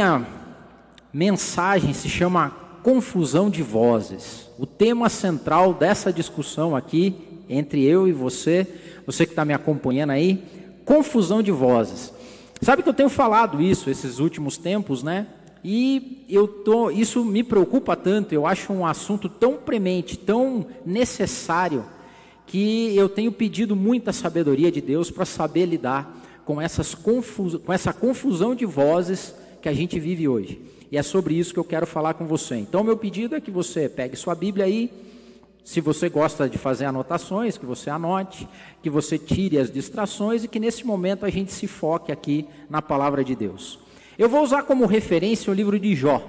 Minha mensagem se chama confusão de vozes. O tema central dessa discussão aqui, entre eu e você que está me acompanhando aí, confusão de vozes. Sabe que eu tenho falado isso esses últimos tempos, né? E isso me preocupa tanto, eu acho um assunto tão premente, tão necessário, que eu tenho pedido muita sabedoria de Deus para saber lidar com essa confusão de vozes que a gente vive hoje. E é sobre isso que eu quero falar com você. Então, meu pedido é que você pegue sua Bíblia aí, se você gosta de fazer anotações, que você anote, que você tire as distrações e que nesse momento a gente se foque aqui na palavra de Deus. Eu vou usar como referência o livro de Jó.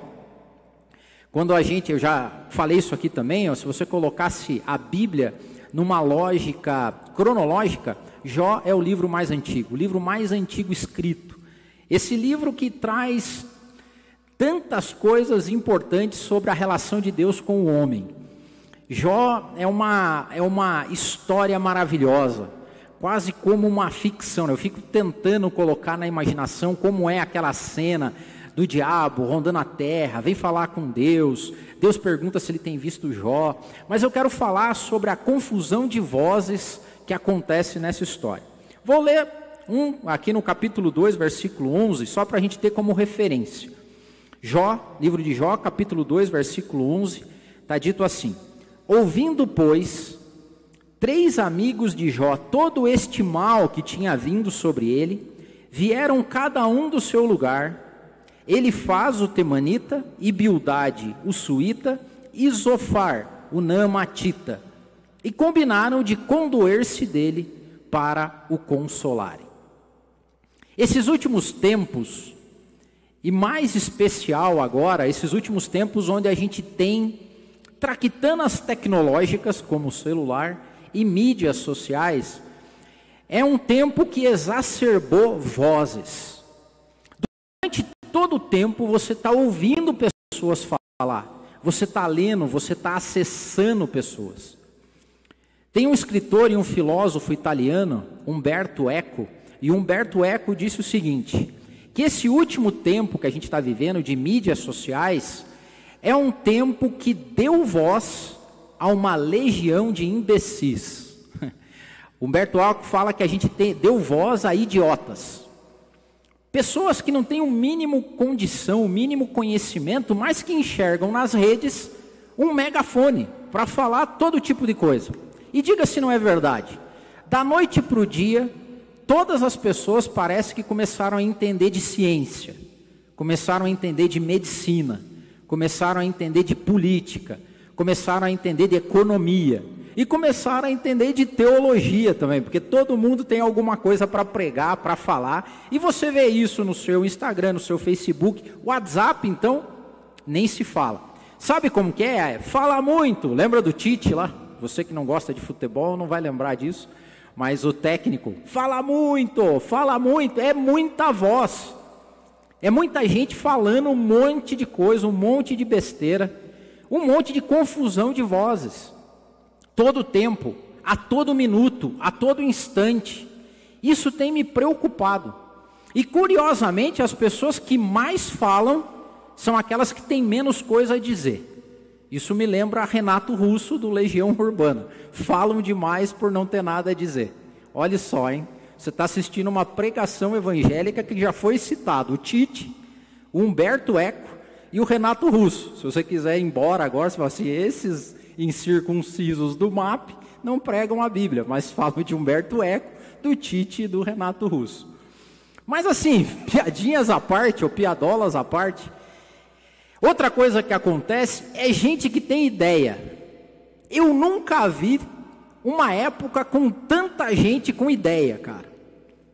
Eu já falei isso aqui também, se você colocasse a Bíblia numa lógica cronológica, Jó é o livro mais antigo escrito. Esse livro que traz tantas coisas importantes sobre a relação de Deus com o homem. Jó é uma história maravilhosa, quase como uma ficção. Eu fico tentando colocar na imaginação como é aquela cena do diabo rondando a terra, vem falar com Deus, Deus pergunta se ele tem visto Jó, mas eu quero falar sobre a confusão de vozes que acontece nessa história. Vou ler aqui no capítulo 2, versículo 11, só para a gente ter como referência. Jó, livro de Jó, capítulo 2, versículo 11, está dito assim: ouvindo, pois, 3 amigos de Jó todo este mal que tinha vindo sobre ele, vieram cada um do seu lugar, Elifaz o temanita, e Bildade o suíta, e Zofar o naamatita, e combinaram de condoer-se dele para o consolarem. Esses últimos tempos, e mais especial agora, esses últimos tempos onde a gente tem traquitanas tecnológicas como o celular e mídias sociais, é um tempo que exacerbou vozes. Durante todo o tempo você está ouvindo pessoas falar, você está lendo, você está acessando pessoas. Tem um escritor e um filósofo italiano, Umberto Eco, e Umberto Eco disse o seguinte, que esse último tempo que a gente está vivendo de mídias sociais é um tempo que deu voz a uma legião de imbecis. Humberto Eco fala que a gente deu voz a idiotas. Pessoas que não têm o mínimo condição, o mínimo conhecimento, mas que enxergam nas redes um megafone para falar todo tipo de coisa. E diga se não é verdade. Da noite para o dia, todas as pessoas parece que começaram a entender de ciência, começaram a entender de medicina, começaram a entender de política, começaram a entender de economia e começaram a entender de teologia também, porque todo mundo tem alguma coisa para pregar, para falar, e você vê isso no seu Instagram, no seu Facebook, WhatsApp, então, nem se fala. Sabe como que é? Fala muito, lembra do Tite lá? Você que não gosta de futebol não vai lembrar disso, mas o técnico, fala muito, é muita voz. É muita gente falando um monte de coisa, um monte de besteira, um monte de confusão de vozes. Todo tempo, a todo minuto, a todo instante. Isso tem me preocupado. E curiosamente, as pessoas que mais falam são aquelas que têm menos coisa a dizer. Isso me lembra Renato Russo do Legião Urbana. Falam demais por não ter nada a dizer. Olha só, hein? Você está assistindo uma pregação evangélica que já foi citado. O Tite, o Umberto Eco e o Renato Russo. Se você quiser ir embora agora, você fala assim, esses incircuncisos do MAP não pregam a Bíblia, mas falam de Umberto Eco, do Tite e do Renato Russo. Mas assim, piadinhas à parte, ou piadolas à parte, outra coisa que acontece é gente que tem ideia. Eu nunca vi uma época com tanta gente com ideia, cara.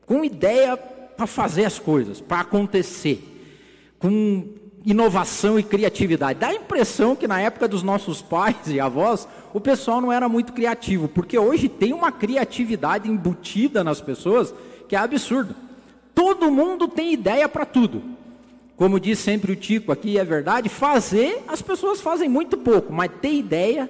Com ideia para fazer as coisas, para acontecer. Com inovação e criatividade. Dá a impressão que na época dos nossos pais e avós, o pessoal não era muito criativo, porque hoje tem uma criatividade embutida nas pessoas que é absurdo. Todo mundo tem ideia para tudo. Como diz sempre o Tico aqui, é verdade, as pessoas fazem muito pouco, mas ter ideia,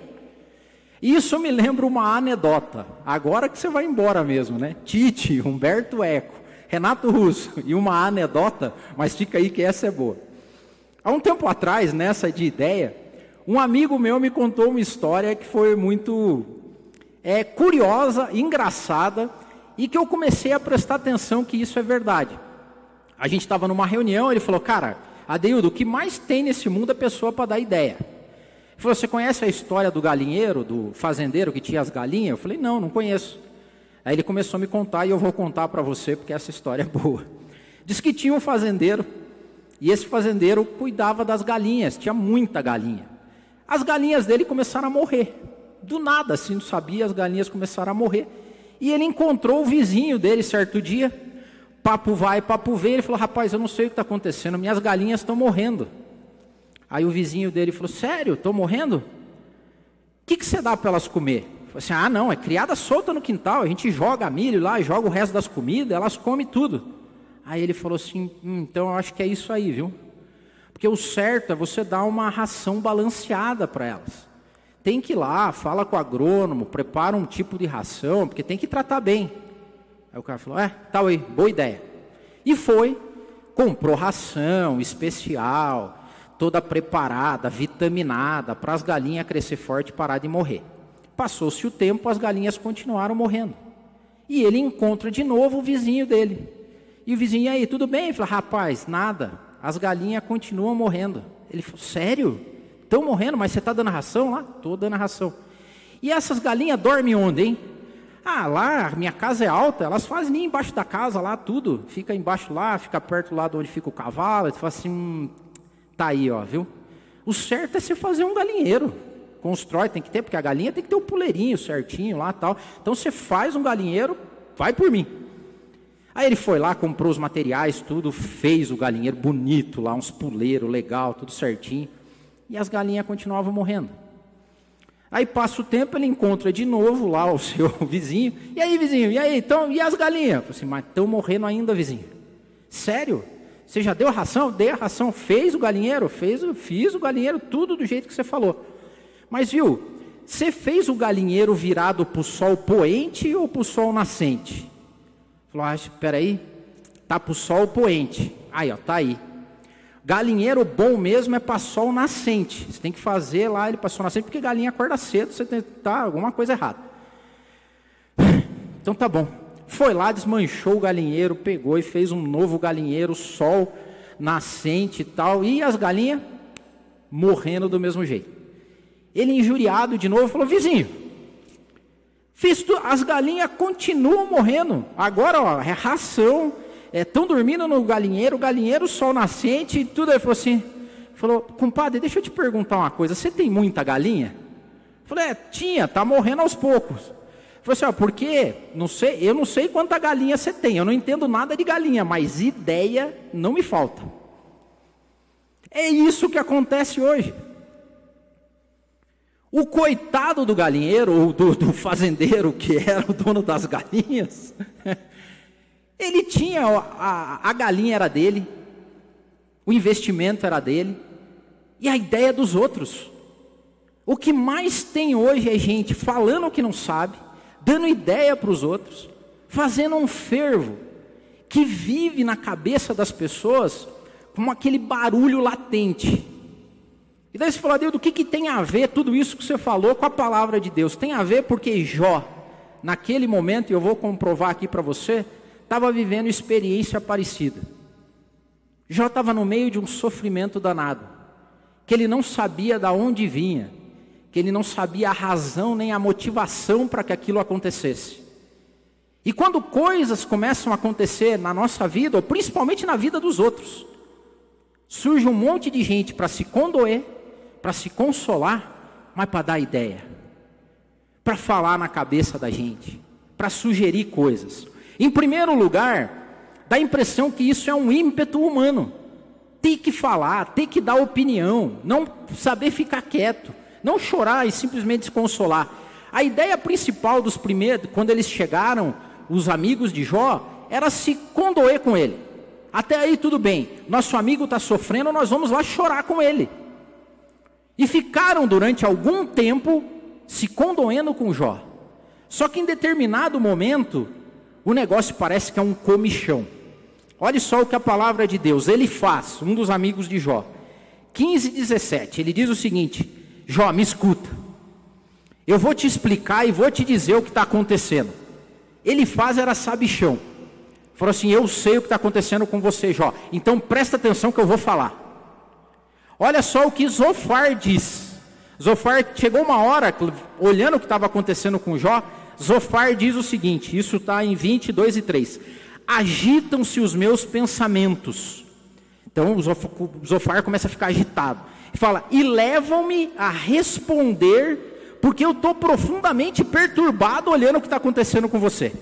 isso me lembra uma anedota, agora que você vai embora mesmo, né? Tite, Umberto Eco, Renato Russo e uma anedota, mas fica aí que essa é boa. Há um tempo atrás, nessa de ideia, um amigo meu me contou uma história que foi muito curiosa, engraçada, e que eu comecei a prestar atenção que isso é verdade. A gente estava numa reunião, ele falou, cara, Adeildo, o que mais tem nesse mundo é pessoa para dar ideia. Ele falou, você conhece a história do galinheiro, do fazendeiro que tinha as galinhas? Eu falei, não conheço. Aí ele começou a me contar e eu vou contar para você porque essa história é boa. Diz que tinha um fazendeiro e esse fazendeiro cuidava das galinhas, tinha muita galinha. As galinhas dele começaram a morrer. Do nada, assim, não sabia, as galinhas começaram a morrer. E ele encontrou o vizinho dele certo dia, papo vai, papo vem, ele falou, rapaz, eu não sei o que está acontecendo, minhas galinhas estão morrendo. Aí o vizinho dele falou, sério, estão morrendo? O que você dá para elas comer? Falei assim, ah não, é criada solta no quintal, a gente joga milho lá, joga o resto das comidas, elas comem tudo. Aí ele falou assim, então eu acho que é isso aí, viu? Porque o certo é você dar uma ração balanceada para elas. Tem que ir lá, fala com o agrônomo, prepara um tipo de ração, porque tem que tratar bem. Aí o cara falou, tá aí, boa ideia. E foi, comprou ração especial, toda preparada, vitaminada, para as galinhas crescer forte e parar de morrer. Passou-se o tempo, as galinhas continuaram morrendo. E ele encontra de novo o vizinho dele. E o vizinho, e aí, tudo bem? Ele falou, rapaz, nada, as galinhas continuam morrendo. Ele falou, sério? Estão morrendo, mas você está dando ração lá? Estou dando ração. E essas galinhas dormem onde, hein? Ah, lá, minha casa é alta, elas fazem nem embaixo da casa lá, tudo. Fica embaixo lá, fica perto lá de onde fica o cavalo. Ele fala assim, tá aí, ó, viu? O certo é você fazer um galinheiro. Constrói, tem que ter, porque a galinha tem que ter o puleirinho certinho lá e tal. Então você faz um galinheiro, vai por mim. Aí ele foi lá, comprou os materiais, tudo, fez o galinheiro bonito lá, uns puleiros legal, tudo certinho. E as galinhas continuavam morrendo. Aí passa o tempo, ele encontra de novo lá o seu vizinho. E aí, vizinho, e aí, então, e as galinhas? Eu falei assim, mas estão morrendo ainda, vizinho. Sério? Você já deu a ração? Dei a ração. Fez o galinheiro? Fiz o galinheiro, tudo do jeito que você falou. Mas viu, você fez o galinheiro virado para o sol poente ou para o sol nascente? Falou, espera aí, tá para o sol poente. Aí, ó, tá aí. Galinheiro bom mesmo é para sol nascente. Você tem que fazer lá ele para sol nascente, porque galinha acorda cedo, você tem alguma coisa errada. Então tá bom. Foi lá, desmanchou o galinheiro, pegou e fez um novo galinheiro, sol nascente e tal. E as galinhas morrendo do mesmo jeito. Ele injuriado de novo, falou, vizinho, as galinhas continuam morrendo. Agora, ó, é ração. Estão dormindo no galinheiro, sol nascente e tudo. Ele falou, compadre, deixa eu te perguntar uma coisa, você tem muita galinha? Eu falei, tinha, tá morrendo aos poucos. Ele falou assim, ó, porque, eu não sei quanta galinha você tem, eu não entendo nada de galinha, mas ideia não me falta. É isso que acontece hoje. O coitado do galinheiro, ou do fazendeiro que era o dono das galinhas, ele tinha, a galinha era dele, o investimento era dele, e a ideia dos outros. O que mais tem hoje é gente falando o que não sabe, dando ideia para os outros, fazendo um fervo, que vive na cabeça das pessoas, como aquele barulho latente. E daí você fala, Deus, do que tem a ver tudo isso que você falou com a palavra de Deus? Tem a ver porque Jó, naquele momento, e eu vou comprovar aqui para você, estava vivendo experiência parecida. Jó estava no meio de um sofrimento danado, que ele não sabia de onde vinha, que ele não sabia a razão nem a motivação para que aquilo acontecesse. E quando coisas começam a acontecer na nossa vida, ou principalmente na vida dos outros, surge um monte de gente para se condoer, para se consolar, mas para dar ideia, para falar na cabeça da gente, para sugerir coisas. Em primeiro lugar, dá a impressão que isso é um ímpeto humano. Tem que falar, tem que dar opinião, não saber ficar quieto, não chorar e simplesmente se consolar. A ideia principal dos primeiros, quando eles chegaram, os amigos de Jó, era se condoer com ele. Até aí tudo bem, nosso amigo está sofrendo, nós vamos lá chorar com ele. E ficaram durante algum tempo se condoendo com Jó. Só que em determinado momento, o negócio parece que é um comichão. Olha só o que a palavra de Deus, ele faz, um dos amigos de Jó. 15:17, ele diz o seguinte: Jó, me escuta, eu vou te explicar e vou te dizer o que está acontecendo. Elifaz era sabichão, falou assim: eu sei o que está acontecendo com você, Jó, então presta atenção que eu vou falar. Olha só o que Zofar diz. Zofar chegou uma hora, olhando o que estava acontecendo com Jó, Zofar diz o seguinte, isso está em 22:3: agitam-se os meus pensamentos. Então o Zofar começa a ficar agitado, e fala: e levam-me a responder, porque eu estou profundamente perturbado olhando o que está acontecendo com você.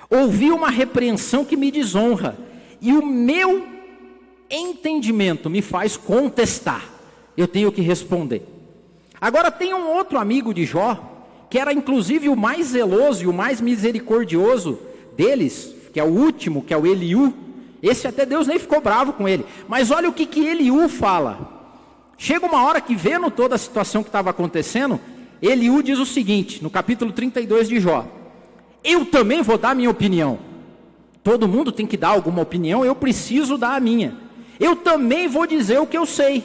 Ouvi uma repreensão que me desonra, e o meu entendimento me faz contestar. Eu tenho que responder. Agora tem um outro amigo de Jó, que era inclusive o mais zeloso e o mais misericordioso deles, que é o último, que é o Eliú. Esse até Deus nem ficou bravo com ele. Mas olha o que Eliú fala. Chega uma hora que, vendo toda a situação que estava acontecendo, Eliú diz o seguinte, no capítulo 32 de Jó: eu também vou dar minha opinião. Todo mundo tem que dar alguma opinião, eu preciso dar a minha. Eu também vou dizer o que eu sei,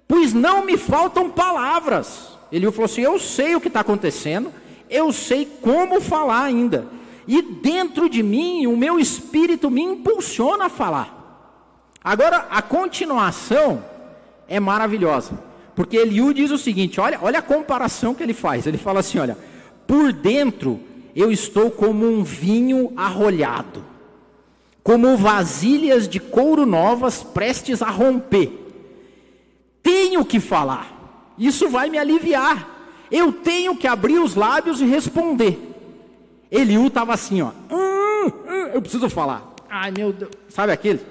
pois não me faltam palavras. Eliú falou assim: eu sei o que está acontecendo, eu sei como falar ainda, e dentro de mim o meu espírito me impulsiona a falar. Agora a continuação é maravilhosa, porque Eliú diz o seguinte, olha a comparação que ele faz. Ele fala assim: olha, por dentro eu estou como um vinho arrolhado, como vasilhas de couro novas prestes a romper. Tenho que falar, isso vai me aliviar, eu tenho que abrir os lábios e responder. Eliú estava assim, ó, eu preciso falar. Ai meu Deus, sabe aquele?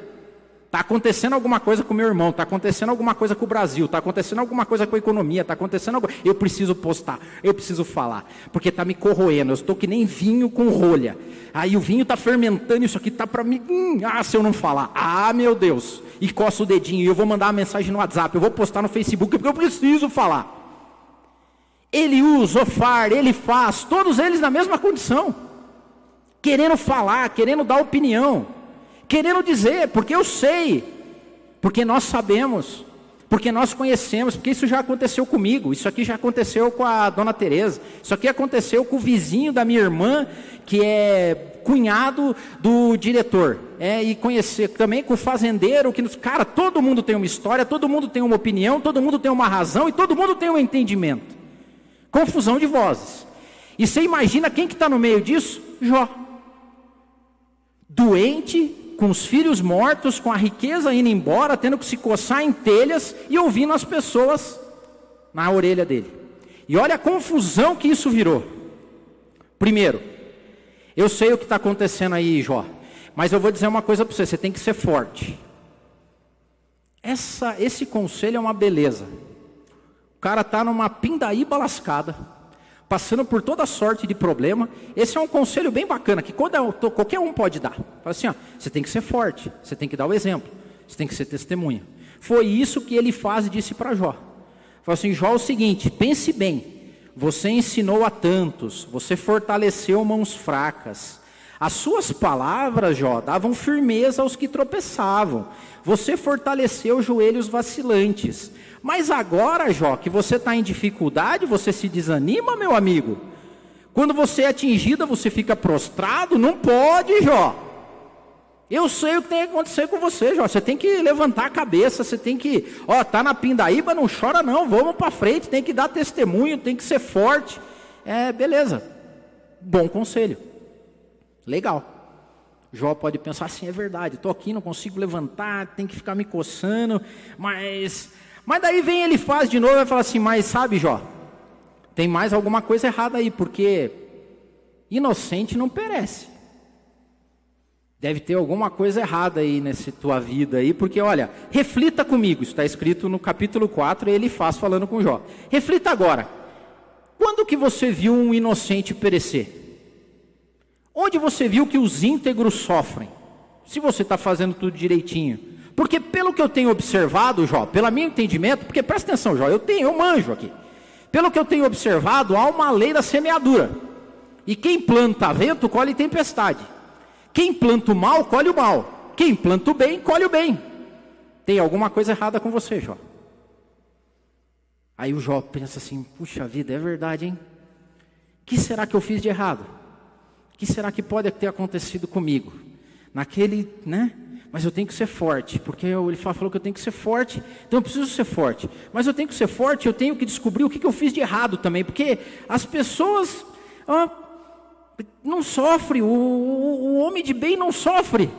Está acontecendo alguma coisa com meu irmão, está acontecendo alguma coisa com o Brasil, está acontecendo alguma coisa com a economia, está acontecendo algo. Eu preciso postar, eu preciso falar, porque está me corroendo, eu estou que nem vinho com rolha. Aí o vinho está fermentando, isso aqui está para mim, se eu não falar, meu Deus, e coço o dedinho, e eu vou mandar uma mensagem no WhatsApp, eu vou postar no Facebook, porque eu preciso falar. Eliú, Zofar, Elifaz, todos eles na mesma condição, querendo falar, querendo dar opinião, querendo dizer, porque eu sei, porque nós sabemos, porque nós conhecemos, porque isso já aconteceu comigo, isso aqui já aconteceu com a dona Tereza, isso aqui aconteceu com o vizinho da minha irmã, que é cunhado do diretor, e conhecer também com o fazendeiro, cara, todo mundo tem uma história, todo mundo tem uma opinião, todo mundo tem uma razão, e todo mundo tem um entendimento. Confusão de vozes. E você imagina quem que está no meio disso? Jó. Doente, com os filhos mortos, com a riqueza indo embora, tendo que se coçar em telhas e ouvindo as pessoas na orelha dele. E olha a confusão que isso virou. Primeiro, eu sei o que está acontecendo aí, Jó, mas eu vou dizer uma coisa para você, você tem que ser forte. Esse conselho é uma beleza. O cara está numa pindaíba lascada, passando por toda sorte de problema. Esse é um conselho bem bacana, que qualquer um pode dar. Fala assim, você tem que ser forte, você tem que dar o exemplo, você tem que ser testemunha. Foi isso que Elifaz disse para Jó. Falou assim: Jó, é o seguinte, pense bem, você ensinou a tantos, você fortaleceu mãos fracas, as suas palavras, Jó, davam firmeza aos que tropeçavam, você fortaleceu joelhos vacilantes. Mas agora, Jó, que você está em dificuldade, você se desanima, meu amigo. Quando você é atingida, você fica prostrado. Não pode, Jó. Eu sei o que tem que acontecer com você, Jó. Você tem que levantar a cabeça, você tem que, tá na pindaíba, não chora não, vamos para frente, tem que dar testemunho, tem que ser forte. Beleza, bom conselho, legal. Jó pode pensar assim, é verdade, estou aqui, não consigo levantar, tem que ficar me coçando, mas daí vem Elifaz de novo e vai falar assim: mas sabe, Jó, tem mais alguma coisa errada aí, porque inocente não perece. Deve ter alguma coisa errada aí nessa tua vida aí, porque olha, reflita comigo, isso está escrito no capítulo 4, Elifaz falando com Jó. Reflita agora, quando que você viu um inocente perecer? Onde você viu que os íntegros sofrem? Se você está fazendo tudo direitinho. Porque pelo que eu tenho observado, Jó, pelo meu entendimento, porque presta atenção, Jó, eu manjo aqui. Pelo que eu tenho observado, há uma lei da semeadura. E quem planta vento, colhe tempestade. Quem planta o mal, colhe o mal. Quem planta o bem, colhe o bem. tem alguma coisa errada com você, Jó. Aí o Jó pensa assim, puxa vida, é verdade, hein? O que será que eu fiz de errado? O que será que pode ter acontecido comigo? Naquele, né? Mas eu tenho que ser forte, porque ele falou que eu tenho que ser forte, então eu preciso ser forte. Mas eu tenho que ser forte, eu tenho que descobrir o que eu fiz de errado também, porque as pessoas não sofrem, o homem de bem não sofre.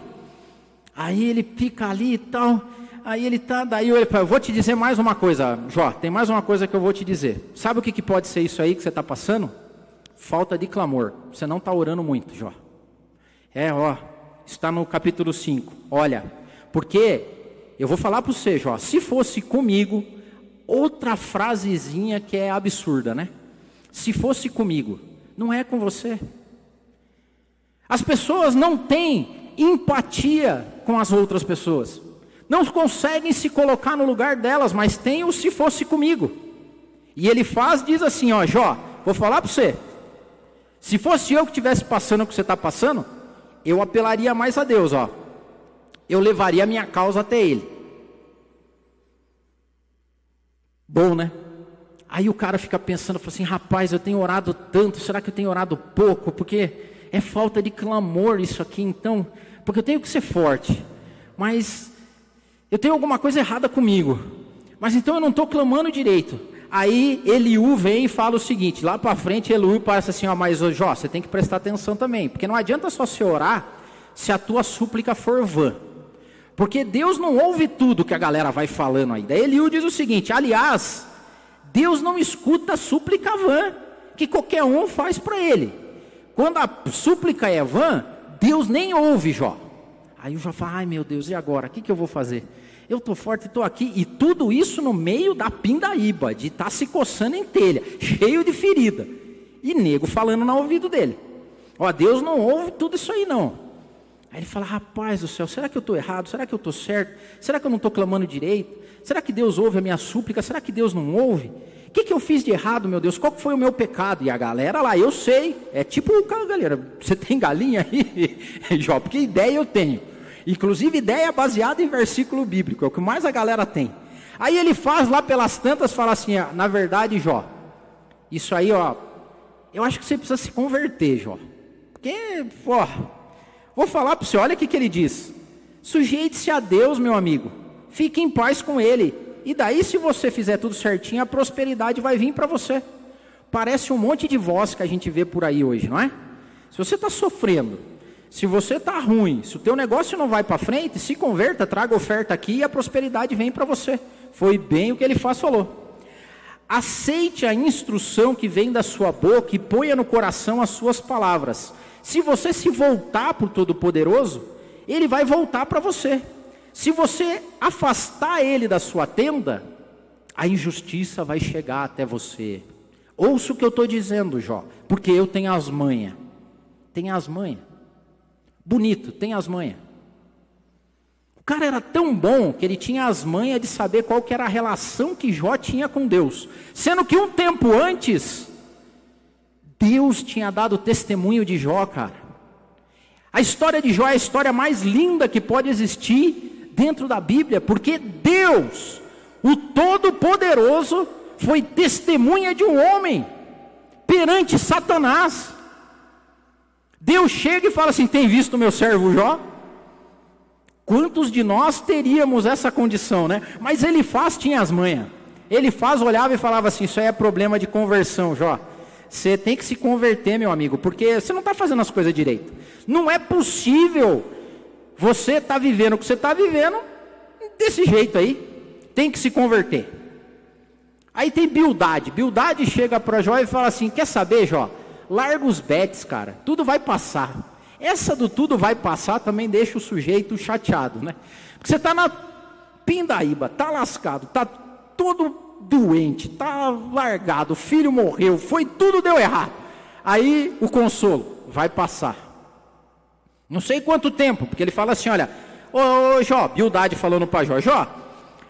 Aí ele fica ali e tal, aí ele tá, daí eu vou te dizer mais uma coisa, Jó, tem mais uma coisa que eu vou te dizer. Sabe o que pode ser isso aí que você está passando? Falta de clamor, você não está orando muito, Jó. Está no capítulo 5, olha, porque eu vou falar para você, Jó, se fosse comigo, outra frasezinha que é absurda, né? Se fosse comigo, não é com você. As pessoas não têm empatia com as outras pessoas, não conseguem se colocar no lugar delas, mas tem o se fosse comigo. E ele diz assim, Jó, vou falar para você, se fosse eu que estivesse passando o que você está passando, eu apelaria mais a Deus, eu levaria a minha causa até Ele. Bom, né? Aí o cara fica pensando, fala assim, rapaz, eu tenho orado tanto, será que eu tenho orado pouco? Porque é falta de clamor isso aqui, então, porque eu tenho que ser forte, mas eu tenho alguma coisa errada comigo, mas então eu não estou clamando direito. Aí Eliú vem e fala o seguinte, lá para frente Eliú parece assim, mas Jó, você tem que prestar atenção também, porque não adianta só você orar se a tua súplica for vã, porque Deus não ouve tudo que a galera vai falando aí. Daí Eliú diz o seguinte, aliás, Deus não escuta a súplica vã, que qualquer um faz para Ele. Quando a súplica é vã, Deus nem ouve, Jó. Aí o Jó fala, ai meu Deus, e agora? O que eu vou fazer? Eu estou forte, estou aqui, e tudo isso no meio da pindaíba, de estar se coçando em telha, cheio de ferida, e nego falando no ouvido dele, Deus não ouve tudo isso aí não. Aí ele fala, rapaz do céu, será que eu estou errado? Será que eu estou certo? Será que eu não estou clamando direito? Será que Deus ouve a minha súplica? Será que Deus não ouve? O que eu fiz de errado, meu Deus? Qual foi o meu pecado? E a galera lá, eu sei, é tipo, galera, você tem galinha aí? Jó, porque ideia eu tenho. Inclusive ideia baseada em versículo bíblico, é o que mais a galera tem. Aí ele faz lá pelas tantas, fala assim, na verdade, Jó, isso aí, eu acho que você precisa se converter, Jó. Porque, vou falar para você, olha o que ele diz. Sujeite-se a Deus, meu amigo, fique em paz com Ele. E daí, se você fizer tudo certinho, a prosperidade vai vir para você. Parece um monte de voz que a gente vê por aí hoje, não é? Se você está sofrendo, se você está ruim, se o teu negócio não vai para frente, se converta, traga oferta aqui e a prosperidade vem para você. Foi bem o que ele falou. Aceite a instrução que vem da sua boca e ponha no coração as suas palavras. Se você se voltar para o Todo-Poderoso, Ele vai voltar para você. Se você afastar Ele da sua tenda, a injustiça vai chegar até você. Ouça o que eu estou dizendo, Jó, porque eu tenho as manhas. Tem as manhas. Bonito, tem as manhas. O cara era tão bom que ele tinha as manhas de saber qual que era a relação que Jó tinha com Deus. Sendo que um tempo antes, Deus tinha dado testemunho de Jó, cara. A história de Jó é a história mais linda que pode existir dentro da Bíblia, porque Deus, o Todo-Poderoso, foi testemunha de um homem perante Satanás. Deus chega e fala assim, tem visto o meu servo Jó? Quantos de nós teríamos essa condição, né? Mas ele tinha as manhas. Ele olhava e falava assim, isso aí é problema de conversão, Jó. Você tem que se converter, meu amigo, porque você não está fazendo as coisas direito. Não é possível você estar vivendo o que você está vivendo desse jeito aí. Tem que se converter. Aí tem Bildade. Bildade chega para Jó e fala assim, quer saber, Jó? Larga os betes, cara, tudo vai passar. Essa do tudo vai passar também deixa o sujeito chateado, né? Porque você está na pindaíba, está lascado, está todo doente, está largado, o filho morreu, tudo deu errado. Aí o consolo, vai passar. Não sei quanto tempo, porque ele fala assim, olha, ô Jó, Bildade falando para Jó, Jó,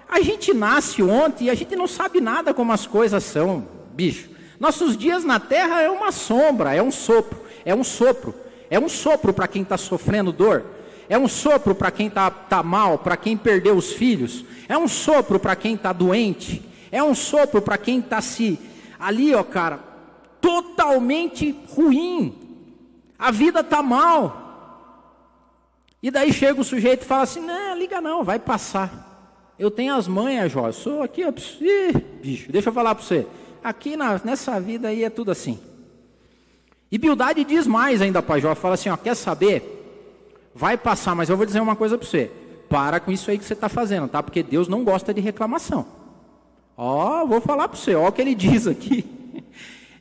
a gente nasce ontem e a gente não sabe nada como as coisas são, bicho. Nossos dias na terra é uma sombra, é um sopro para quem está sofrendo dor. É um sopro para quem tá mal, para quem perdeu os filhos. É um sopro para quem está doente. É um sopro para quem está ali, ó, cara, totalmente ruim. A vida está mal. E daí chega o sujeito e fala assim, não, liga não, vai passar. Eu tenho as manhas, Jó, eu sou aqui, ó, bicho, deixa eu falar para você. Aqui nessa vida aí é tudo assim. E Bildade diz mais ainda para Jó, fala assim, ó, quer saber? Vai passar, mas eu vou dizer uma coisa para você. Para com isso aí que você está fazendo, tá? Porque Deus não gosta de reclamação. Ó, vou falar para você, ó o que ele diz aqui.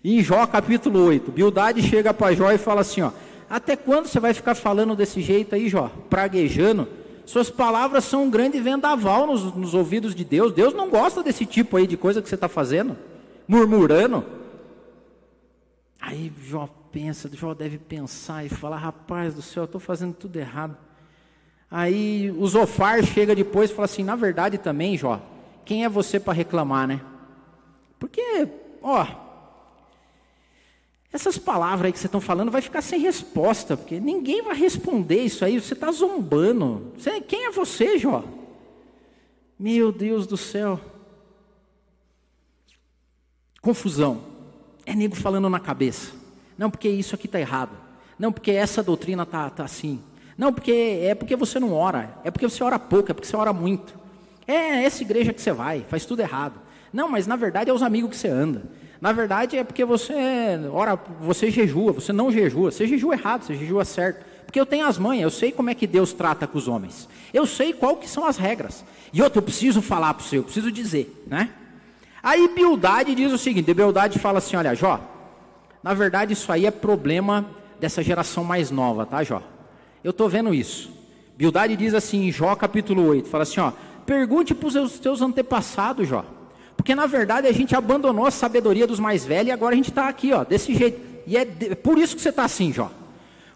Em Jó capítulo 8, Bildade chega para Jó e fala assim, ó, até quando você vai ficar falando desse jeito aí, Jó? Praguejando? Suas palavras são um grande vendaval nos ouvidos de Deus. Deus não gosta desse tipo aí de coisa que você está fazendo. Murmurando. Aí Jó deve pensar e falar, rapaz do céu, eu estou fazendo tudo errado. Aí o Zofar chega depois e fala assim, na verdade também, Jó, quem é você para reclamar, né? Porque, ó, essas palavras aí que vocês estão falando vai ficar sem resposta, porque ninguém vai responder isso aí, você está zombando. Quem é você, Jó? Meu Deus do céu. Confusão. É nego falando na cabeça. Não, porque isso aqui está errado. Não, porque essa doutrina está assim. Não, porque você não ora. É porque você ora pouco, é porque você ora muito. É essa igreja que você vai, faz tudo errado. Não, mas na verdade é os amigos que você anda. Na verdade é porque você ora, você jejua, você não jejua. Você jejua errado, você jejua certo. Porque eu tenho as manhas, eu sei como é que Deus trata com os homens. Eu sei qual que são as regras. E outra, eu preciso falar para você, eu preciso dizer, né? Aí Bildade diz o seguinte, Bildade fala assim, olha, Jó, na verdade isso aí é problema dessa geração mais nova, tá, Jó? Eu estou vendo isso. Bildade diz assim em Jó capítulo 8, fala assim, ó, pergunte para os teus antepassados, Jó. Porque na verdade a gente abandonou a sabedoria dos mais velhos e agora a gente está aqui, ó, desse jeito. E é por isso que você está assim, Jó.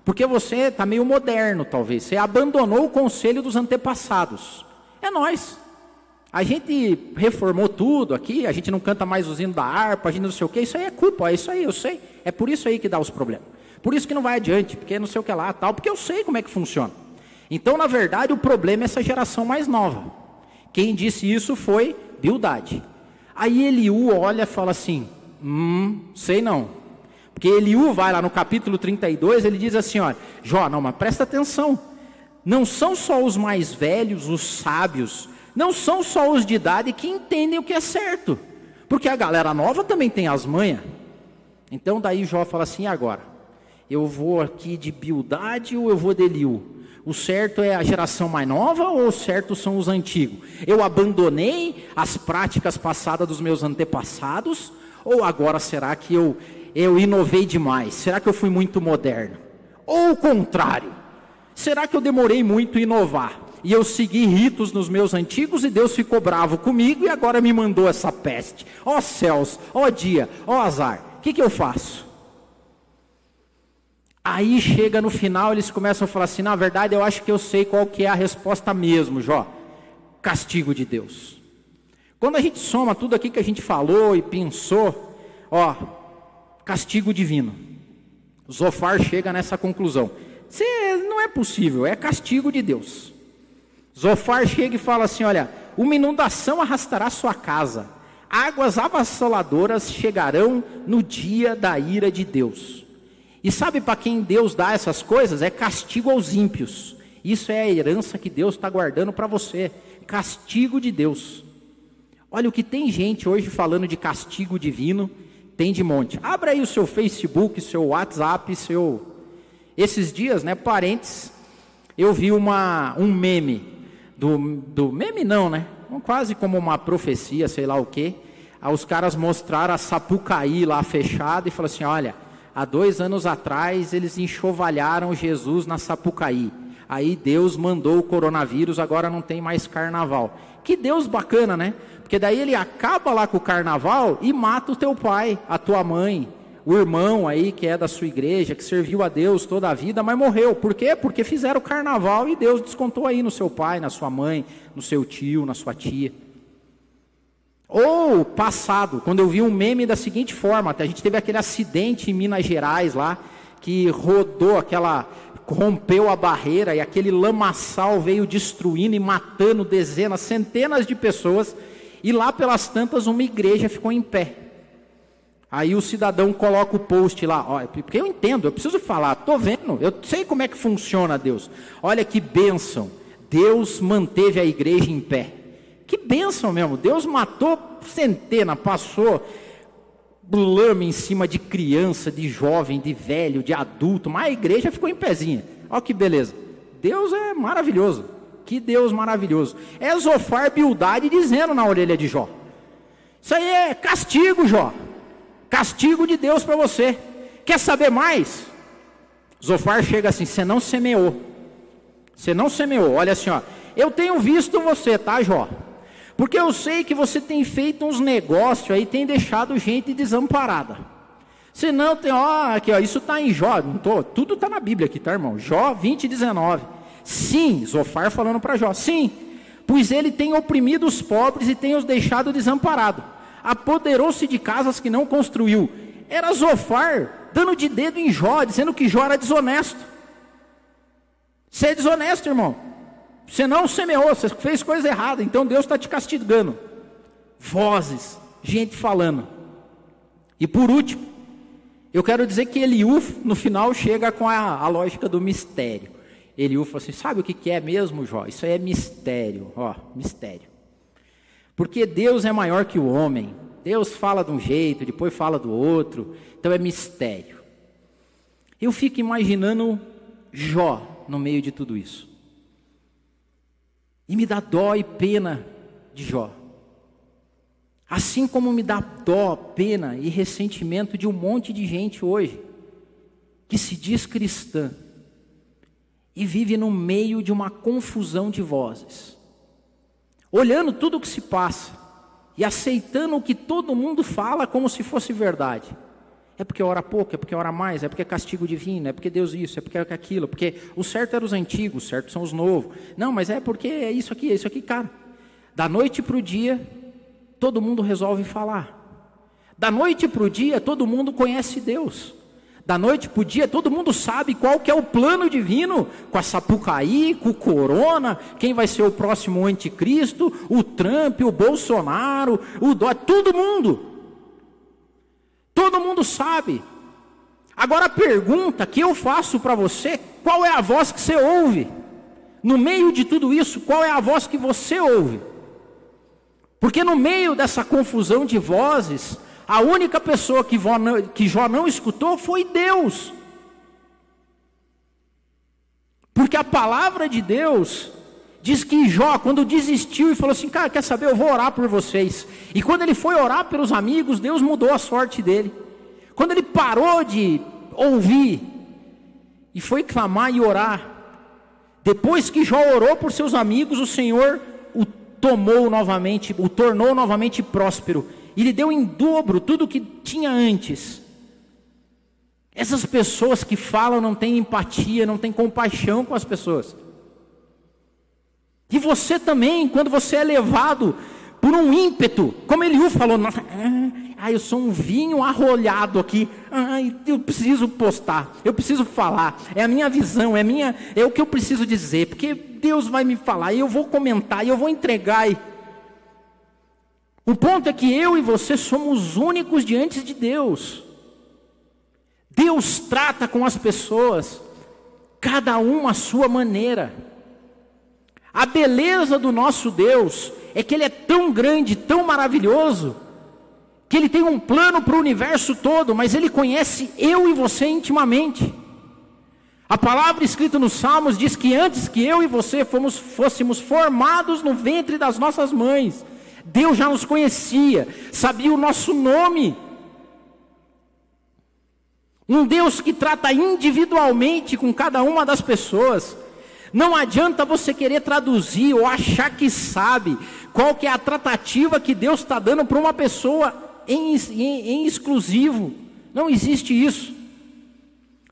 Porque você está meio moderno, talvez. Você abandonou o conselho dos antepassados. É nós. A gente reformou tudo aqui, a gente não canta mais os hinos da harpa, a gente não sei o que, isso aí é culpa, é isso aí, eu sei. É por isso aí que dá os problemas. Por isso que não vai adiante, porque não sei o que lá, tal, porque eu sei como é que funciona. Então, na verdade, o problema é essa geração mais nova. Quem disse isso foi Bildade. Aí Eliú olha e fala assim, sei não. Porque Eliú vai lá no capítulo 32, ele diz assim, olha, Jó, não, mas presta atenção. Não são só os mais velhos, os sábios, não são só os de idade que entendem o que é certo. Porque a galera nova também tem as manhas. Então daí Jó fala assim, e agora? Eu vou aqui de Bildade ou eu vou de Eliú? O certo é a geração mais nova ou o certo são os antigos? Eu abandonei as práticas passadas dos meus antepassados? Ou agora será que eu inovei demais? Será que eu fui muito moderno? Ou o contrário? Será que eu demorei muito a inovar? E eu segui ritos nos meus antigos e Deus ficou bravo comigo e agora me mandou essa peste. Ó céus, ó dia, ó azar. O que eu faço? Aí chega no final, eles começam a falar assim, na verdade eu acho que eu sei qual que é a resposta mesmo, Jó. Castigo de Deus. Quando a gente soma tudo aqui que a gente falou e pensou, ó, castigo divino. Zofar chega nessa conclusão. Não é possível, é castigo de Deus. Zofar chega e fala assim, olha, uma inundação arrastará sua casa. Águas avassaladoras chegarão no dia da ira de Deus. E sabe para quem Deus dá essas coisas? É castigo aos ímpios. Isso é a herança que Deus está guardando para você. Castigo de Deus. Olha o que tem gente hoje falando de castigo divino, tem de monte. Abra aí o seu Facebook, seu WhatsApp, Esses dias, né, parentes, eu vi um meme, do meme não, né? Quase como uma profecia, sei lá o quê. Aí os caras mostraram a Sapucaí lá fechada e falaram assim, olha, há 2 anos atrás eles enxovalharam Jesus na Sapucaí. Aí Deus mandou o coronavírus, agora não tem mais carnaval. Que Deus bacana, né? Porque daí ele acaba lá com o carnaval e mata o teu pai, a tua mãe, o irmão aí que é da sua igreja, que serviu a Deus toda a vida, mas morreu. Por quê? Porque fizeram o carnaval e Deus descontou aí no seu pai, na sua mãe, no seu tio, na sua tia. Ou passado, quando eu vi um meme da seguinte forma, a gente teve aquele acidente em Minas Gerais lá, que rompeu a barreira e aquele lamaçal veio destruindo e matando dezenas, centenas de pessoas, e lá pelas tantas uma igreja ficou em pé. Aí o cidadão coloca o post lá, olha, porque eu entendo, eu preciso falar, estou vendo, eu sei como é que funciona Deus. Olha que bênção, Deus manteve a igreja em pé. Que bênção mesmo, Deus matou centena, passou lama em cima de criança, de jovem, de velho, de adulto, mas a igreja ficou em pezinha. Olha que beleza, Deus é maravilhoso, que Deus maravilhoso. É Zofar Bildade dizendo na orelha de Jó, isso aí é castigo, Jó. Castigo de Deus para você. Quer saber mais? Zofar chega assim, você não semeou. Você não semeou. Olha assim, ó. Eu tenho visto você, tá, Jó? Porque eu sei que você tem feito uns negócios aí, tem deixado gente desamparada. Se não tem, ó, aqui, ó, isso está em Jó, não tô, tudo está na Bíblia aqui, tá, irmão? Jó 20:19. Sim, Zofar falando para Jó, sim, pois ele tem oprimido os pobres e tem os deixado desamparados. Apoderou-se de casas que não construiu. Era Zofar dando de dedo em Jó, dizendo que Jó era desonesto. Você é desonesto, irmão. Você não semeou, você fez coisa errada, então Deus está te castigando. Vozes, gente falando. E por último, eu quero dizer que Eliú, no final, chega com a lógica do mistério. Eliú fala assim, sabe o que é mesmo, Jó? Isso aí é mistério, ó, mistério. Porque Deus é maior que o homem. Deus fala de um jeito, depois fala do outro. Então é mistério. Eu fico imaginando Jó no meio de tudo isso. E me dá dó e pena de Jó. Assim como me dá dó, pena e ressentimento de um monte de gente hoje, que se diz cristã, e vive no meio de uma confusão de vozes. Olhando tudo o que se passa, e aceitando o que todo mundo fala como se fosse verdade. É porque ora pouco, é porque ora mais, é porque é castigo divino, é porque Deus isso, é porque é aquilo, porque o certo era os antigos, o certo são os novos. Não, mas é porque é isso aqui, cara. Da noite para o dia, todo mundo resolve falar. Da noite para o dia, todo mundo conhece Deus. Da noite para o dia, todo mundo sabe qual que é o plano divino, com a Sapucaí, com o Corona, quem vai ser o próximo anticristo, o Trump, o Bolsonaro, o Dória, todo mundo. Todo mundo sabe. Agora a pergunta que eu faço para você, qual é a voz que você ouve? No meio de tudo isso, qual é a voz que você ouve? Porque no meio dessa confusão de vozes, a única pessoa que Jó não escutou foi Deus. Porque a palavra de Deus diz que Jó, quando desistiu e falou assim, cara, quer saber, eu vou orar por vocês. E quando ele foi orar pelos amigos, Deus mudou a sorte dele. Quando ele parou de ouvir e foi clamar e orar, depois que Jó orou por seus amigos, o Senhor o tornou novamente próspero. E lhe deu em dobro tudo o que tinha antes. Essas pessoas que falam não têm empatia, não têm compaixão com as pessoas. E você também, quando você é levado por um ímpeto, como Eliú falou, nossa, eu sou um vinho arrolhado aqui, eu preciso postar, eu preciso falar, é a minha visão, é o que eu preciso dizer, porque Deus vai me falar, e eu vou comentar, e eu vou entregar. O ponto é que eu e você somos únicos diante de Deus. Deus trata com as pessoas, cada um à sua maneira. A beleza do nosso Deus é que Ele é tão grande, tão maravilhoso, que Ele tem um plano para o universo todo, mas Ele conhece eu e você intimamente. A palavra escrita nos Salmos diz que antes que eu e você fôssemos formados no ventre das nossas mães, Deus já nos conhecia, sabia o nosso nome. Um Deus que trata individualmente com cada uma das pessoas. Não adianta você querer traduzir ou achar que sabe qual que é a tratativa que Deus está dando para uma pessoa em exclusivo. Não existe isso.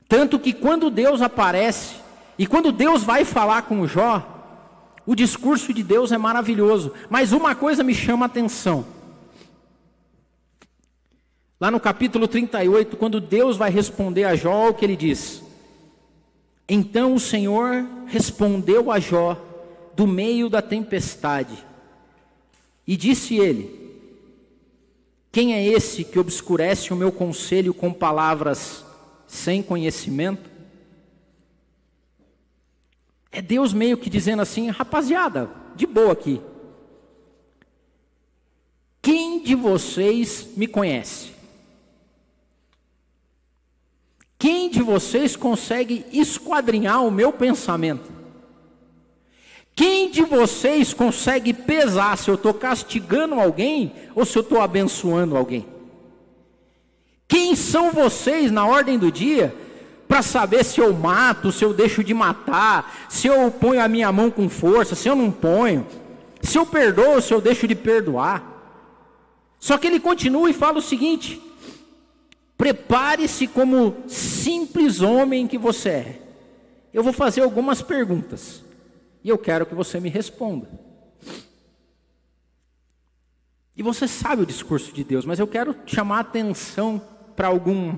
Tanto que quando Deus aparece e quando Deus vai falar com Jó, o discurso de Deus é maravilhoso. Mas uma coisa me chama a atenção. Lá no capítulo 38, quando Deus vai responder a Jó, o que ele diz? Então o Senhor respondeu a Jó do meio da tempestade, e disse ele: quem é esse que obscurece o meu conselho com palavras sem conhecimento? É Deus meio que dizendo assim: rapaziada, de boa aqui, quem de vocês me conhece? Quem de vocês consegue esquadrinhar o meu pensamento? Quem de vocês consegue pesar se eu estou castigando alguém ou se eu estou abençoando alguém? Quem são vocês na ordem do dia para saber se eu mato, se eu deixo de matar, se eu ponho a minha mão com força, se eu não ponho, se eu perdoo, se eu deixo de perdoar? Só que ele continua e fala o seguinte: prepare-se como simples homem que você é. Eu vou fazer algumas perguntas e eu quero que você me responda. E você sabe o discurso de Deus, mas eu quero chamar a atenção para um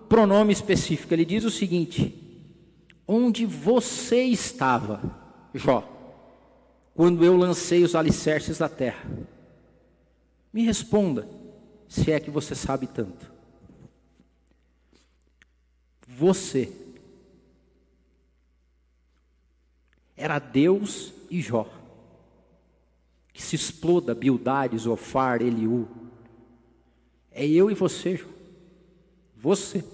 pronome específico. Ele diz o seguinte: onde você estava, Jó, quando eu lancei os alicerces da terra? Me responda, se é que você sabe tanto. Você era Deus e Jó. Que se exploda Bildade, Zofar, Eliú. É eu e você, Jó. Você.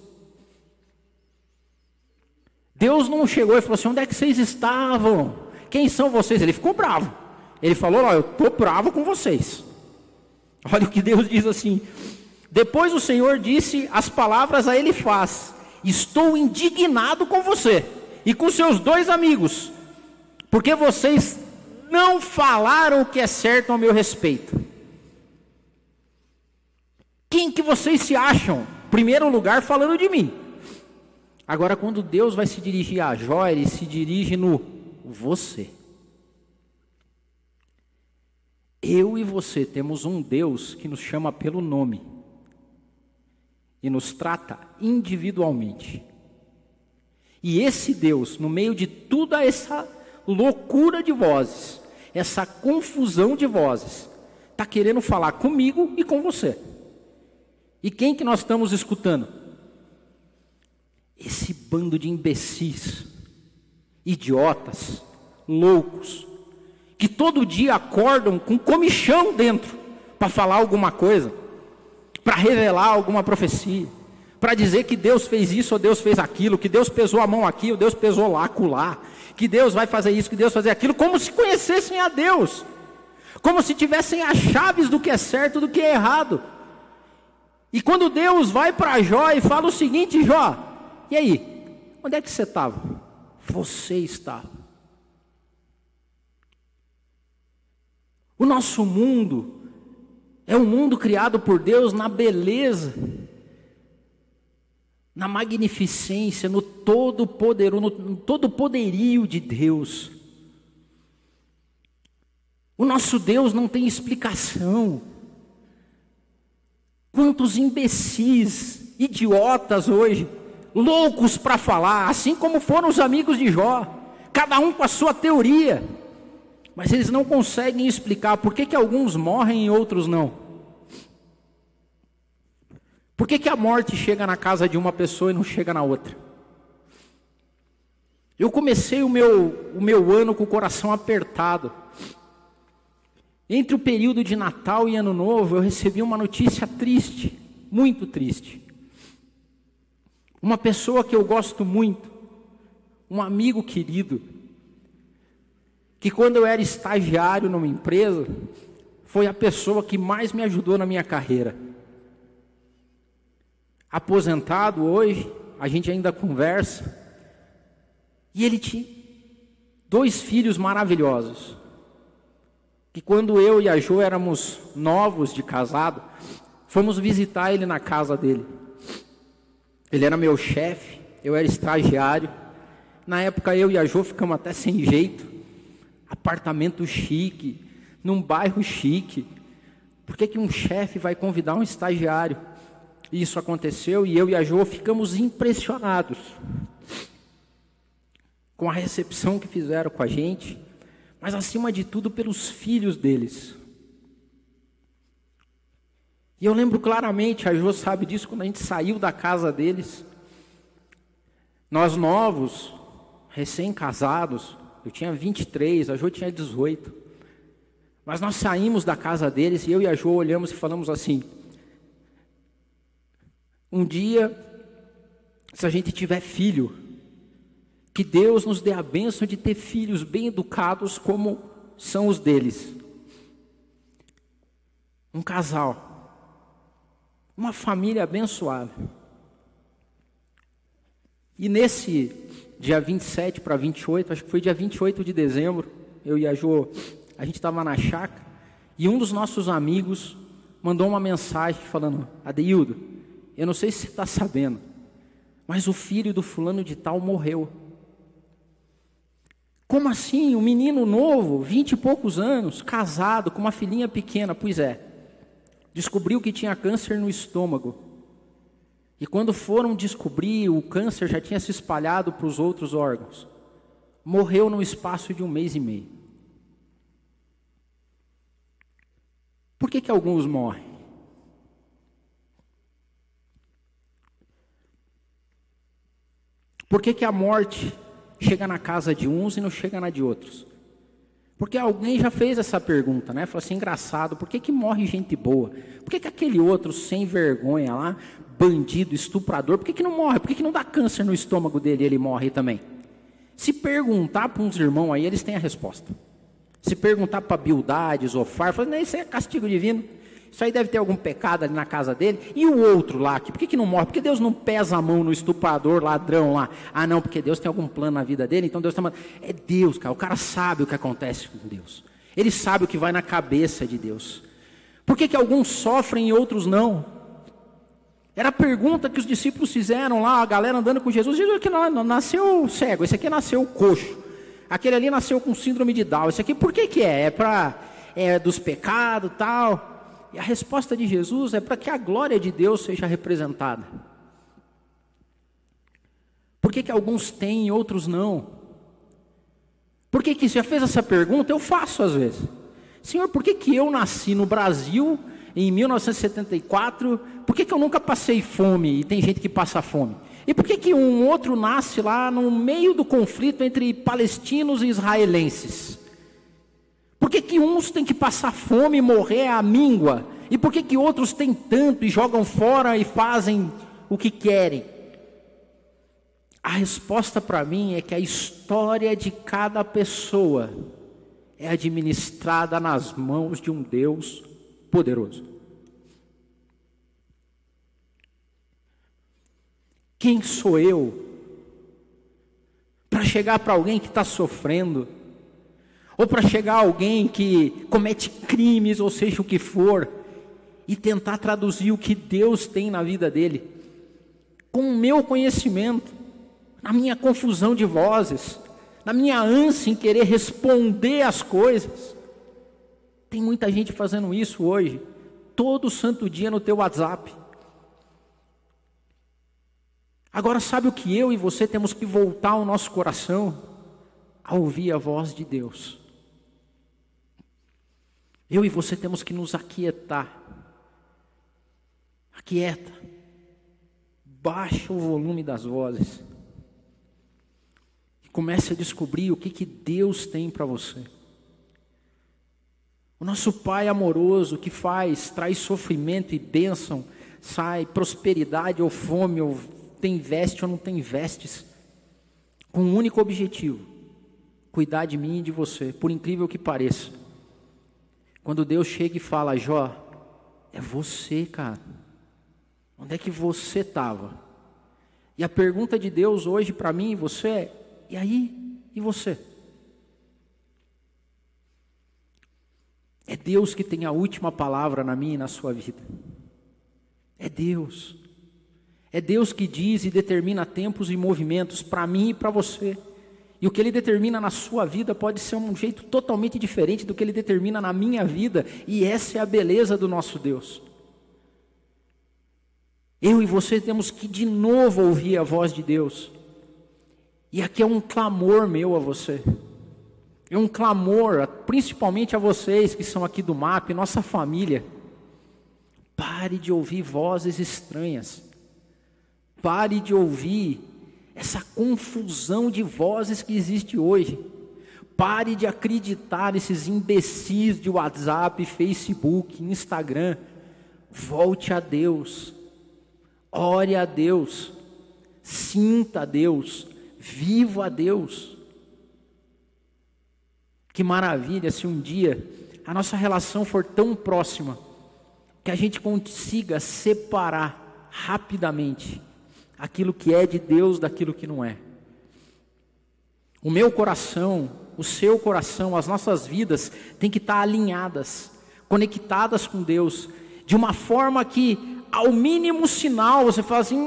Deus não chegou e falou assim: onde é que vocês estavam? Quem são vocês? Ele ficou bravo. Ele falou: ó, eu estou bravo com vocês. Olha o que Deus diz assim: depois o Senhor disse as palavras a Elifaz: estou indignado com você e com seus 2 amigos, porque vocês não falaram o que é certo ao meu respeito. Quem que vocês se acham? Primeiro lugar, falando de mim. Agora, quando Deus vai se dirigir a Jó, ele se dirige no você. Eu e você temos um Deus que nos chama pelo nome e nos trata individualmente. E esse Deus, no meio de toda essa loucura de vozes, essa confusão de vozes, está querendo falar comigo e com você. E quem que nós estamos escutando? Esse bando de imbecis, idiotas, loucos, que todo dia acordam com comichão dentro para falar alguma coisa, para revelar alguma profecia, para dizer que Deus fez isso ou Deus fez aquilo, que Deus pesou a mão aqui ou Deus pesou lá, acolá, que Deus vai fazer isso, que Deus vai fazer aquilo, como se conhecessem a Deus, como se tivessem as chaves do que é certo e do que é errado. E quando Deus vai para Jó e fala o seguinte: Jó, e aí, onde é que você estava? Você estava. O nosso mundo é um mundo criado por Deus na beleza, na magnificência, no todo poderoso, no todo poderio de Deus. O nosso Deus não tem explicação. Quantos imbecis, idiotas hoje, loucos para falar, assim como foram os amigos de Jó, cada um com a sua teoria. Mas eles não conseguem explicar por que alguns morrem e outros não. Por que a morte chega na casa de uma pessoa e não chega na outra? Eu comecei o meu ano com o coração apertado. Entre o período de Natal e Ano Novo, eu recebi uma notícia triste, muito triste. Uma pessoa que eu gosto muito, um amigo querido, que quando eu era estagiário numa empresa, foi a pessoa que mais me ajudou na minha carreira. Aposentado hoje, a gente ainda conversa, e ele tinha 2 filhos maravilhosos, que quando eu e a Jo éramos novos de casado, fomos visitar ele na casa dele. Ele era meu chefe, eu era estagiário. Na época eu e a Jo ficamos até sem jeito. Apartamento chique, num bairro chique, Por que um chefe vai convidar um estagiário? Isso aconteceu e eu e a Jo ficamos impressionados com a recepção que fizeram com a gente, mas acima de tudo pelos filhos deles. E eu lembro claramente, a Jo sabe disso, quando a gente saiu da casa deles, nós novos, recém-casados, eu tinha 23, a Jo tinha 18, mas nós saímos da casa deles e eu e a Jo olhamos e falamos assim: um dia, se a gente tiver filho, que Deus nos dê a bênção de ter filhos bem educados como são os deles. Um casal, uma família abençoada. E nesse dia 27 para 28, acho que foi dia 28 de dezembro, eu e a Jo, a gente estava na chácara, e um dos nossos amigos mandou uma mensagem falando: Adeildo, eu não sei se você está sabendo, mas o filho do fulano de tal morreu. Como assim? Um menino novo, 20 e poucos anos, casado, com uma filhinha pequena. Pois é, descobriu que tinha câncer no estômago. E quando foram descobrir, o câncer já tinha se espalhado para os outros órgãos. Morreu no espaço de 1 mês e meio. Por que alguns morrem? Por que a morte chega na casa de uns e não chega na de outros? Porque alguém já fez essa pergunta, né? Falou assim: engraçado, por que morre gente boa? Por que aquele outro sem vergonha lá, bandido, estuprador, por que não morre? Por que não dá câncer no estômago dele e ele morre também? Se perguntar para uns irmãos aí, eles têm a resposta. Se perguntar para Bildade, Zofar, fala: não, isso é castigo divino. Isso aí deve ter algum pecado ali na casa dele. E o outro lá, por que não morre? Porque Deus não pesa a mão no estuprador, ladrão lá. Ah não, porque Deus tem algum plano na vida dele, então Deus está mandando. É Deus, cara, o cara sabe o que acontece com Deus. Ele sabe o que vai na cabeça de Deus. Por que alguns sofrem e outros não? Era a pergunta que os discípulos fizeram lá, a galera andando com Jesus. Jesus aqui nasceu cego, esse aqui nasceu coxo. Aquele ali nasceu com síndrome de Down. Esse aqui por que é? É dos pecados e tal. E a resposta de Jesus é para que a glória de Deus seja representada. Por que alguns têm e outros não? Por que você já fez essa pergunta? Eu faço às vezes. Senhor, por que eu nasci no Brasil em 1974? Por que eu nunca passei fome e tem gente que passa fome? E por que um outro nasce lá no meio do conflito entre palestinos e israelenses? Por que uns têm que passar fome e morrer à míngua? E por que outros têm tanto e jogam fora e fazem o que querem? A resposta para mim é que a história de cada pessoa é administrada nas mãos de um Deus poderoso. Quem sou eu para chegar para alguém que está sofrendo? Ou para chegar a alguém que comete crimes, ou seja o que for, e tentar traduzir o que Deus tem na vida dele, com o meu conhecimento, na minha confusão de vozes, na minha ânsia em querer responder às coisas. Tem muita gente fazendo isso hoje, todo santo dia no teu WhatsApp. Agora sabe o que eu e você temos que voltar o nosso coração? A ouvir a voz de Deus. Eu e você temos que nos aquietar. Aquieta. Baixa o volume das vozes. E comece a descobrir o que Deus tem para você. O nosso Pai amoroso que traz sofrimento e bênção, sai prosperidade ou fome, ou tem veste ou não tem vestes, com um único objetivo: cuidar de mim e de você, por incrível que pareça. Quando Deus chega e fala: Jó, é você, cara. Onde é que você estava? E a pergunta de Deus hoje para mim e você é: e aí? E você? É Deus que tem a última palavra na minha e na sua vida. É Deus. É Deus que diz e determina tempos e movimentos para mim e para você. E o que Ele determina na sua vida pode ser um jeito totalmente diferente do que Ele determina na minha vida. E essa é a beleza do nosso Deus. Eu e você temos que de novo ouvir a voz de Deus. E aqui é um clamor meu a você. É um clamor, principalmente a vocês que são aqui do MAP, nossa família. Pare de ouvir vozes estranhas. Pare de ouvir essa confusão de vozes que existe hoje. Pare de acreditar nesses imbecis de WhatsApp, Facebook, Instagram. Volte a Deus. Ore a Deus. Sinta a Deus. Viva a Deus. Que maravilha se um dia a nossa relação for tão próxima que a gente consiga separar rapidamente aquilo que é de Deus daquilo que não é. O meu coração, o seu coração, as nossas vidas têm que estar alinhadas, conectadas com Deus, de uma forma que ao mínimo sinal você fala assim,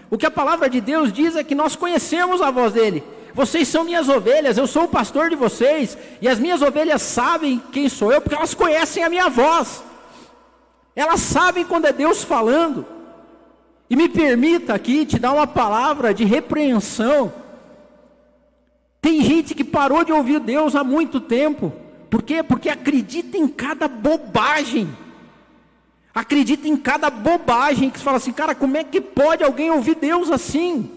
o que a palavra de Deus diz é que nós conhecemos a voz dele. Vocês são minhas ovelhas, eu sou o pastor de vocês, e as minhas ovelhas sabem quem sou eu, porque elas conhecem a minha voz. Elas sabem quando é Deus falando. E me permita aqui te dar uma palavra de repreensão. Tem gente que parou de ouvir Deus há muito tempo. Por quê? Porque acredita em cada bobagem. Acredita em cada bobagem que você fala assim, cara, como é que pode alguém ouvir Deus assim?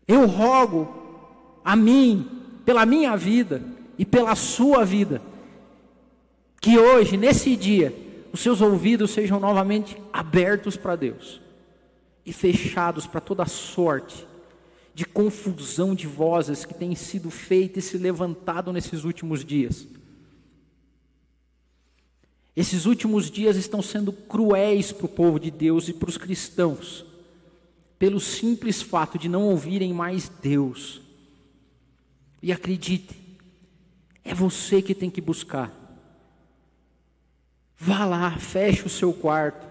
Eu rogo a mim, pela minha vida e pela sua vida, que hoje, nesse dia, os seus ouvidos sejam novamente abertos para Deus e fechados para toda sorte de confusão de vozes que tem sido feita e se levantado nesses últimos dias. Esses últimos dias estão sendo cruéis para o povo de Deus e para os cristãos, pelo simples fato de não ouvirem mais Deus. E acredite, é você que tem que buscar. Vá lá, feche o seu quarto,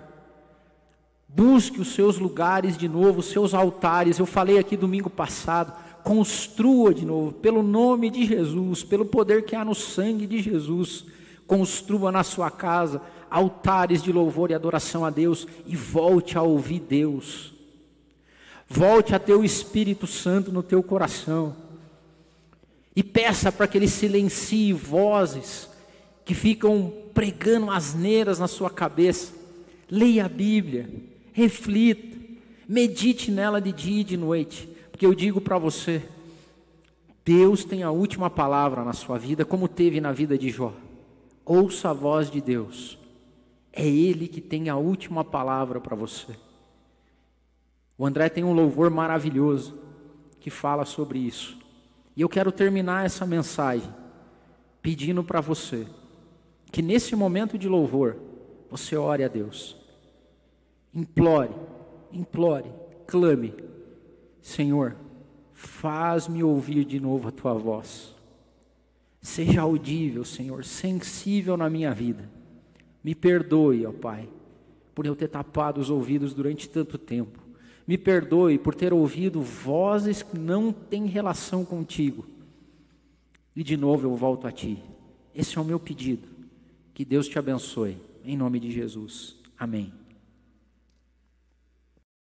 busque os seus lugares de novo, os seus altares. Eu falei aqui domingo passado, construa de novo, pelo nome de Jesus, pelo poder que há no sangue de Jesus. Construa na sua casa altares de louvor e adoração a Deus e volte a ouvir Deus. Volte a ter o Espírito Santo no teu coração e peça para que Ele silencie vozes que ficam pregando asneiras na sua cabeça. Leia a Bíblia, reflita, medite nela de dia e de noite, porque eu digo para você, Deus tem a última palavra na sua vida, como teve na vida de Jó. Ouça a voz de Deus, é Ele que tem a última palavra para você. O André tem um louvor maravilhoso que fala sobre isso. E eu quero terminar essa mensagem pedindo para você que nesse momento de louvor você ore a Deus. Implore, clame. Senhor, faz-me ouvir de novo a Tua voz. Seja audível, Senhor, sensível na minha vida. Me perdoe, ó Pai, por eu ter tapado os ouvidos durante tanto tempo. Me perdoe por ter ouvido vozes que não têm relação contigo. E de novo eu volto a Ti. Esse é o meu pedido. Que Deus te abençoe. Em nome de Jesus. Amém.